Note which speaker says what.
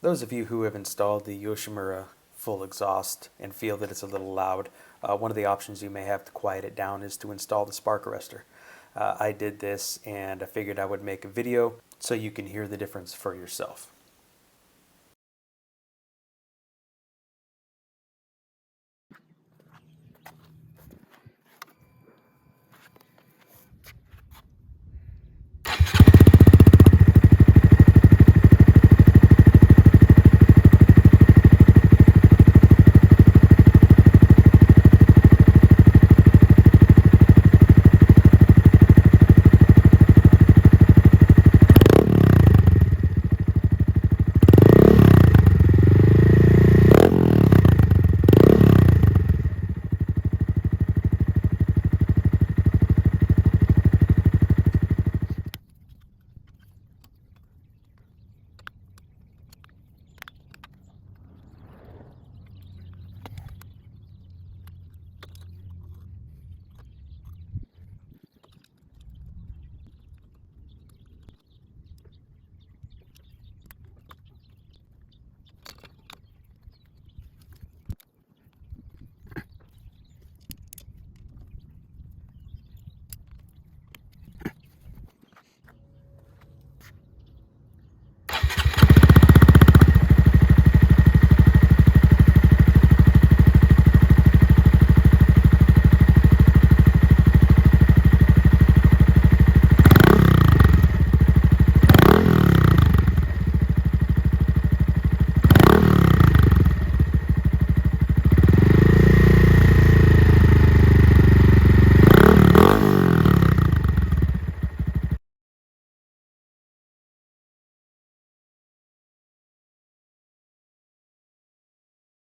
Speaker 1: Those of you who have installed the Yoshimura full exhaust and feel that it's a little loud, one of the options you may have to quiet it down is to install the spark arrestor. I did this and I figured I would make a video so you can hear the difference for yourself.